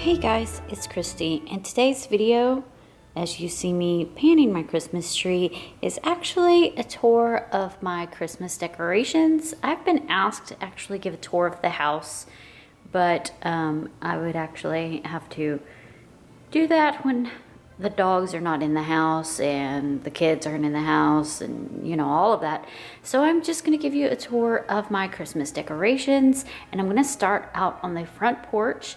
Hey guys, it's Christy, and today's video, as you see me panning my Christmas tree, is actually a tour of my Christmas decorations. I've been asked to actually give a tour of the house, but I would actually have to do that when the dogs are not in the house and the kids aren't in the house and you know, all of that. So I'm just gonna give you a tour of my Christmas decorations, and I'm gonna start out on the front porch,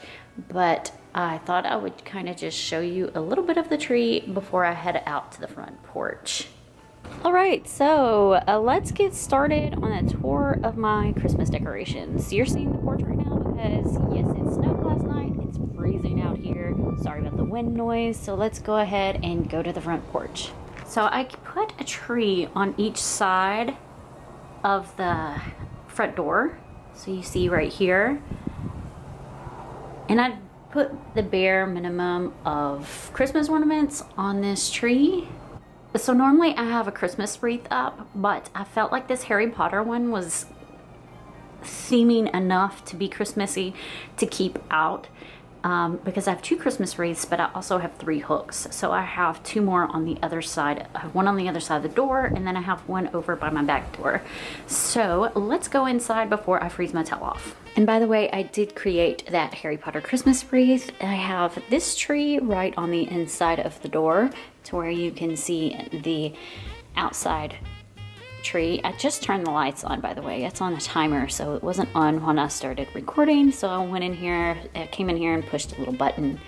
but I thought I would kind of just show you a little bit of the tree before I head out to the front porch. All right, so let's get started on a tour of my Christmas decorations. You're seeing the porch right now because yes, it snowed last night. It's freezing out here. Sorry about the wind noise. So let's go ahead and go to the front porch. So I put a tree on each side of the front door. So you see right here. And I put the bare minimum of Christmas ornaments on this tree. So normally I have a Christmas wreath up, but I felt like this Harry Potter one was theming enough to be Christmassy to keep out, because I have two Christmas wreaths, but I also have 3 hooks. So I have 2 more on the other side. I have one on the other side of the door, and then I have one over by my back door. So let's go inside before I freeze my tail off. And by the way, I did create that Harry Potter Christmas wreath. I have this tree right on the inside of the door to where you can see the outside tree. I just turned the lights on, by the way. It's on a timer, so it wasn't on when I started recording. So I went in here, came in here and pushed a little button.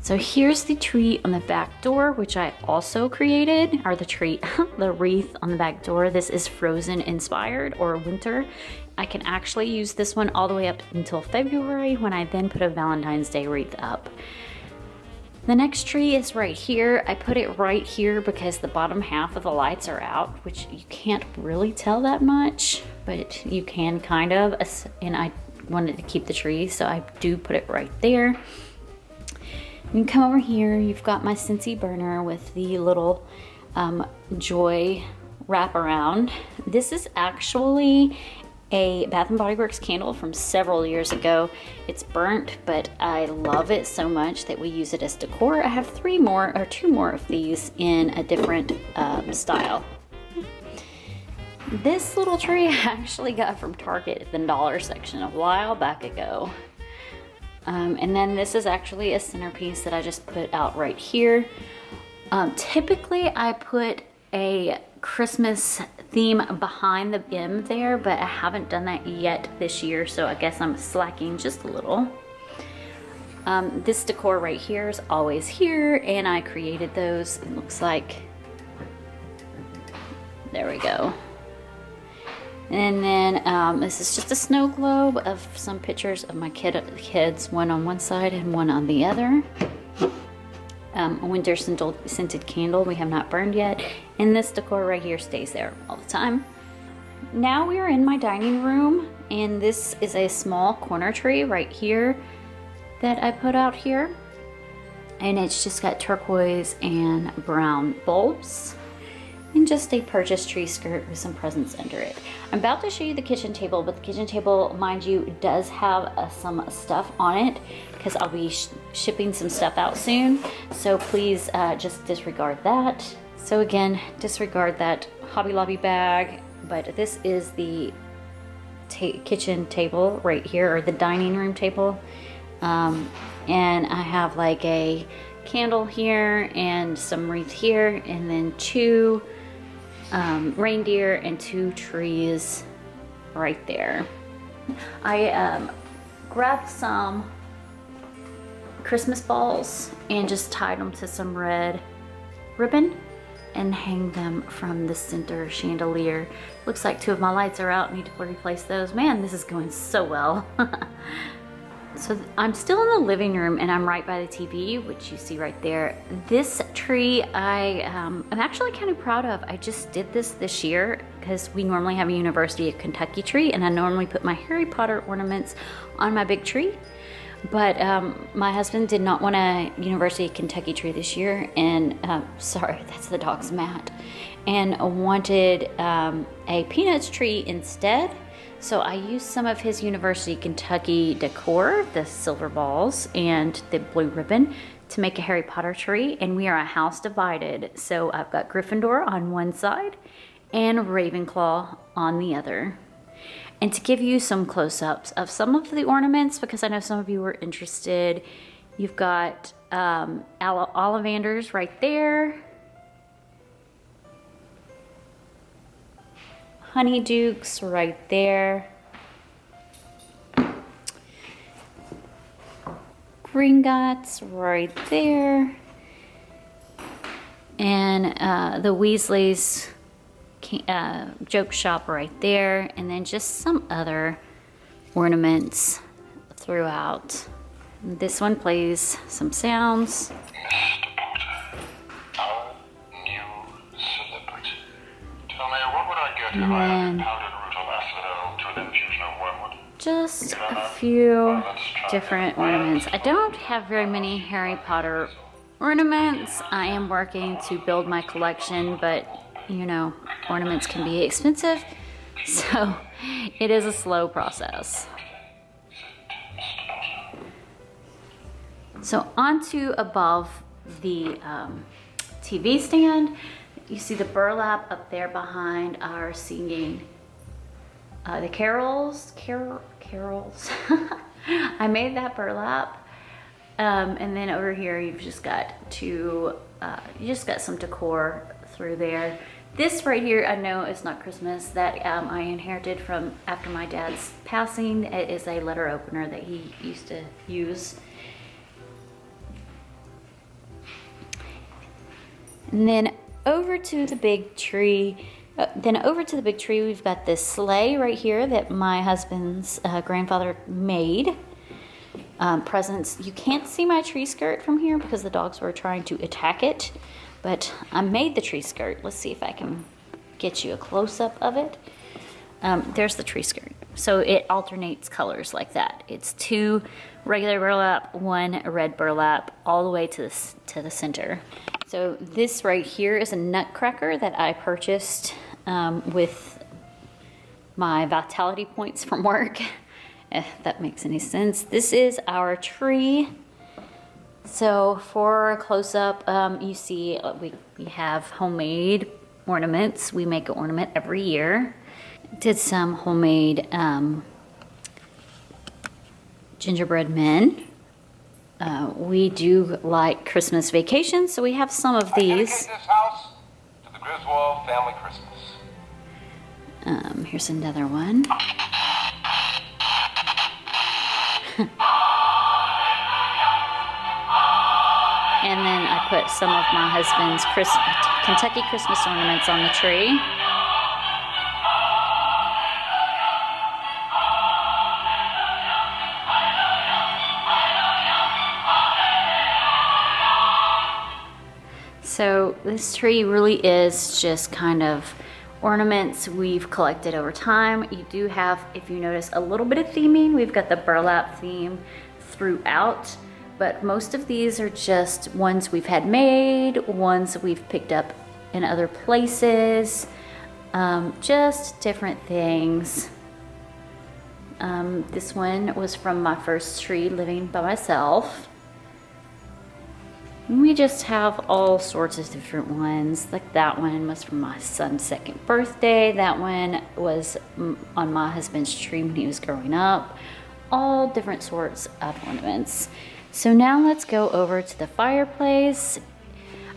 So here's the tree on the back door, which I also created, or the tree, the wreath on the back door. This is Frozen inspired, or winter. I can actually use this one all the way up until February, when I then put a Valentine's Day wreath up. The next tree is right here. I put it right here because the bottom half of the lights are out, which you can't really tell that much, but you can kind of, and I wanted to keep the tree, so I do put it right there. You can come over here, you've got my Scentsy burner with the little joy wraparound. This is actually a Bath & Body Works candle from several years ago. It's burnt, but I love it so much that we use it as decor. I have 2 more of these in a different style. This little tree I actually got from Target, the dollar section, a while back ago. And then this is actually a centerpiece that I just put out right here. Typically I put a Christmas theme behind the M there, but I haven't done that yet this year, so I guess I'm slacking just a little. This decor right here is always here, and I created those. It looks like, there we go. And then this is just a snow globe of some pictures of my kids, one on one side and one on the other. A winter scented candle we have not burned yet, and this decor right here stays there all the time. Now we are in my dining room, and this is a small corner tree right here that I put out here, and it's just got turquoise and brown bulbs and just a purchase tree skirt with some presents under it. I'm about to show you the kitchen table, but the kitchen table, mind you, does have some stuff on it because I'll be shipping some stuff out soon. So please just disregard that. So again, disregard that Hobby Lobby bag, but this is the kitchen table right here, or the dining room table. And I have like a candle here and some wreath here, and then 2 reindeer and 2 trees right there. I grabbed some Christmas balls and just tied them to some red ribbon and hang them from the center chandelier. Looks like 2 of my lights are out. I need to replace those. Man, this is going so well. So I'm still in the living room, and I'm right by the TV, which you see right there. This tree I'm actually kind of proud of. I just did this year because we normally have a University of Kentucky tree, and I normally put my Harry Potter ornaments on my big tree. But my husband did not want a University of Kentucky tree this year, and sorry, that's the dog's mat, and wanted a Peanuts tree instead. So I used some of his University Kentucky decor, the silver balls and the blue ribbon, to make a Harry Potter tree, and we are a house divided. So I've got Gryffindor on one side and Ravenclaw on the other. And to give you some close-ups of some of the ornaments, because I know some of you were interested, you've got Ollivanders right there, Honeydukes right there, Gringotts right there, and the Weasleys joke shop right there, and then just some other ornaments throughout. This one plays some sounds. Mr. Potter, our new celebrity. Tell me, what would I get if I had powdered root of asphodel to an infusion of wormwood? Just a few different ornaments. I don't have very many Harry Potter ornaments. I am working to build my collection, but you know, ornaments can be expensive, so it is a slow process. So onto above the TV stand, you see the burlap up there behind our singing, the carols. I made that burlap, and then over here you've just got some decor through there. This right here, I know it's not Christmas, that I inherited from after my dad's passing. It is a letter opener that he used to use. And then over to the big tree. We've got this sleigh right here that my husband's grandfather made. Presents. You can't see my tree skirt from here because the dogs were trying to attack it, but I made the tree skirt. Let's see if I can get you a close-up of it. There's the tree skirt. So it alternates colors like that. It's 2 regular burlap, 1 red burlap, all the way to the center. So this right here is a nutcracker that I purchased with my vitality points from work, if that makes any sense. This is our tree. So for a close-up, you see we have homemade ornaments. We make an ornament every year. Did some homemade gingerbread men. We do like Christmas Vacation, so we have some of these. I dedicate this house to the Griswold family Christmas. Here's another one. And then I put some of my husband's Kentucky Christmas ornaments on the tree. So this tree really is just kind of ornaments we've collected over time. You do have, if you notice, a little bit of theming. We've got the burlap theme throughout, but most of these are just ones we've had made, ones we've picked up in other places, just different things. This one was from my first tree living by myself. We just have all sorts of different ones. Like that one was from my son's 2nd birthday. That one was on my husband's tree when he was growing up. All different sorts of ornaments. So now let's go over to the fireplace.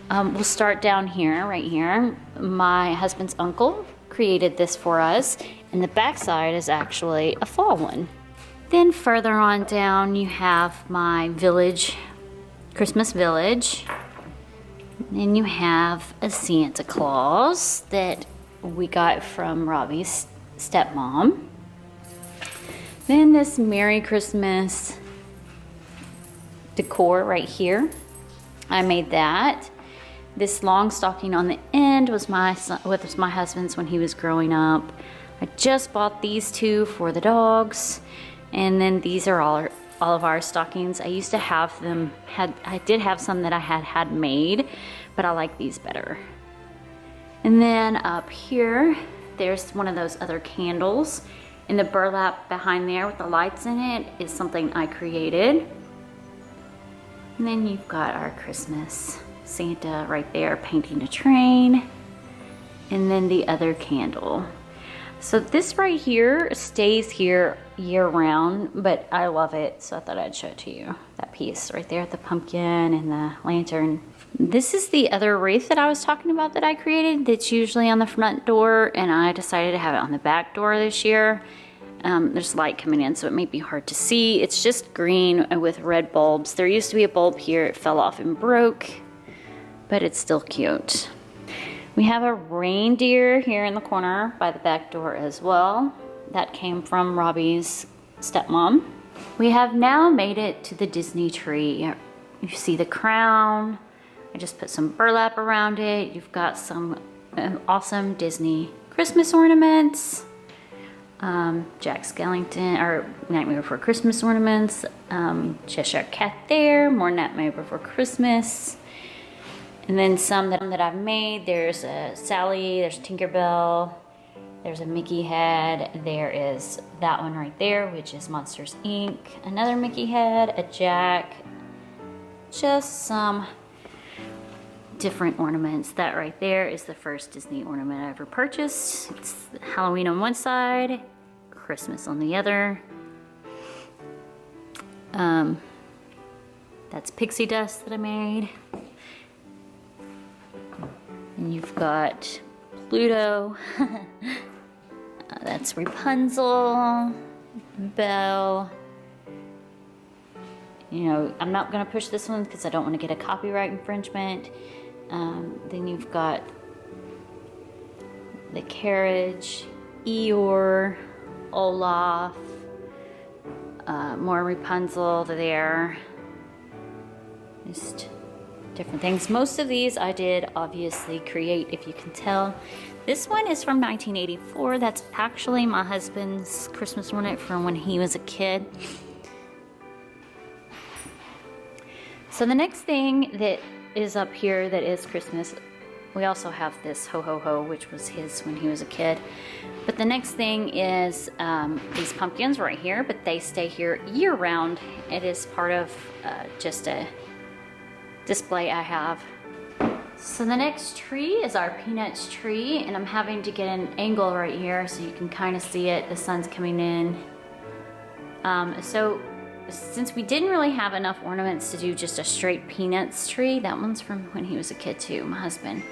We'll start down here, right here. My husband's uncle created this for us, and the back side is actually a fall one. Then further on down, you have my village, Christmas village. Then you have a Santa Claus that we got from Robbie's stepmom. Then this Merry Christmas decor right here. I made that. This long stocking on the end was my husband's when he was growing up. I just bought these 2 for the dogs. And then these are all of our stockings. I used to have them, I did have some that I had made, but I like these better. And then up here, there's one of those other candles. And the burlap behind there with the lights in it is something I created. And then you've got our Christmas Santa right there painting a train. And then the other candle. So this right here stays here year round, but I love it, so I thought I'd show it to you. That piece right there, the pumpkin and the lantern. This is the other wreath that I was talking about that I created that's usually on the front door, and I decided to have it on the back door this year. There's light coming in, so it may be hard to see. It's just green with red bulbs. There used to be a bulb here, it fell off and broke, but it's still cute. We have a reindeer here in the corner by the back door as well. That came from Robbie's stepmom. We have now made it to the Disney tree. You see the crown. I just put some burlap around it. You've got some awesome Disney Christmas ornaments. Jack Skellington, or Nightmare Before Christmas ornaments. Cheshire Cat there, more Nightmare Before Christmas. And then some that I've made. There's a Sally, there's a Tinkerbell, there's a Mickey head, there is that one right there, which is Monsters Inc. Another Mickey head, a Jack, just some different ornaments. That right there is the first Disney ornament I ever purchased. It's Halloween on one side, Christmas on the other. That's pixie dust that I made. And you've got Pluto. That's Rapunzel, Belle. You know, I'm not gonna push this one because I don't want to get a copyright infringement. Then you've got the carriage, Eeyore, Olaf, more Rapunzel there. Just different things. Most of these I did obviously create, if you can tell. This one is from 1984. That's actually my husband's Christmas ornament from when he was a kid. So the next thing that is up here that is Christmas, we also have this Ho Ho Ho, which was his when he was a kid. But the next thing is these pumpkins right here, but they stay here year round. It is part of just a display I have. So the next tree is our Peanuts tree, and I'm having to get an angle right here so you can kind of see it. The sun's coming in. So since we didn't really have enough ornaments to do just a straight Peanuts tree, that one's from when he was a kid too, my husband.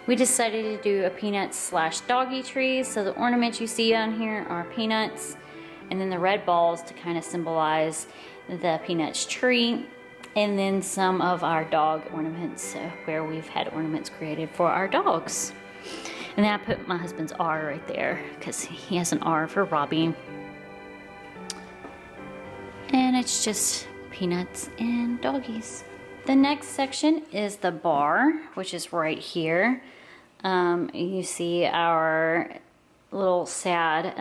We decided to do a Peanuts / doggy tree. So the ornaments you see on here are Peanuts, and then the red balls to kind of symbolize the Peanuts tree. And then some of our dog ornaments where we've had ornaments created for our dogs. And then I put my husband's R right there because he has an R for Robbie. And it's just Peanuts and doggies. The next section is the bar, which is right here. You see our little sad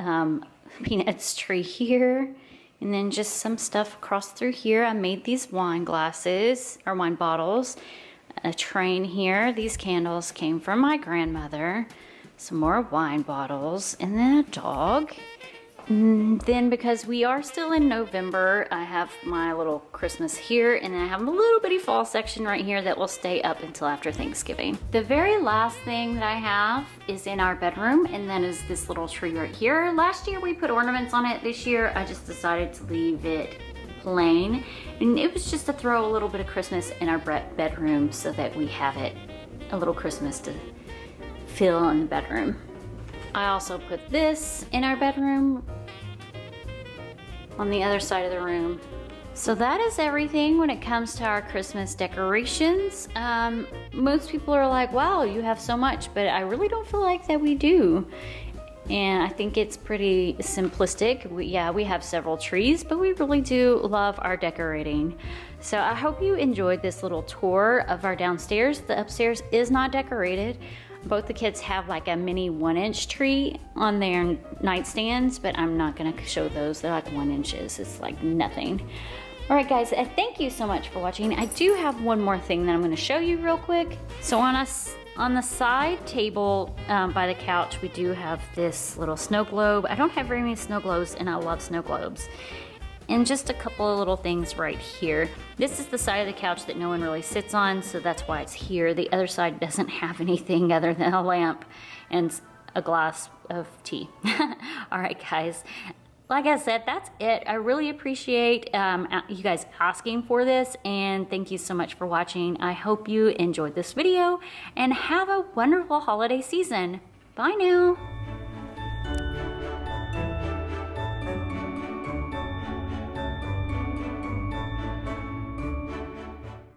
Peanuts tree here. And then just some stuff across through here. I made these wine glasses, or wine bottles. A train here. These candles came from my grandmother. Some more wine bottles. And then a dog. And then because we are still in November, I have my little Christmas here. And then I have a little bitty fall section right here that will stay up until after Thanksgiving. The very last thing that I have is in our bedroom, and that is this little tree right here. Last year we put ornaments on it. This year I just decided to leave it plain. And it was just to throw a little bit of Christmas in our bedroom so that we have it a little Christmas to feel in the bedroom. I also put this in our bedroom on the other side of the room. So that is everything when it comes to our Christmas decorations. Most people are like, wow, you have so much, but I really don't feel like that we do. And I think it's pretty simplistic. We have several trees, but we really do love our decorating. So I hope you enjoyed this little tour of our downstairs. The upstairs is not decorated. Both the kids have like a mini 1-inch tree on their nightstands, but I'm not gonna show those. They're like 1 inches. It's like nothing. All right, guys, thank you so much for watching. I do have one more thing that I'm gonna show you real quick. So on On the side table by the couch, we do have this little snow globe. I don't have very many snow globes, and I love snow globes. And just a couple of little things right here. This is the side of the couch that no one really sits on, so that's why it's here. The other side doesn't have anything other than a lamp and a glass of tea. All right, guys. Like I said, that's it. I really appreciate you guys asking for this, and thank you so much for watching. I hope you enjoyed this video, and have a wonderful holiday season. Bye now.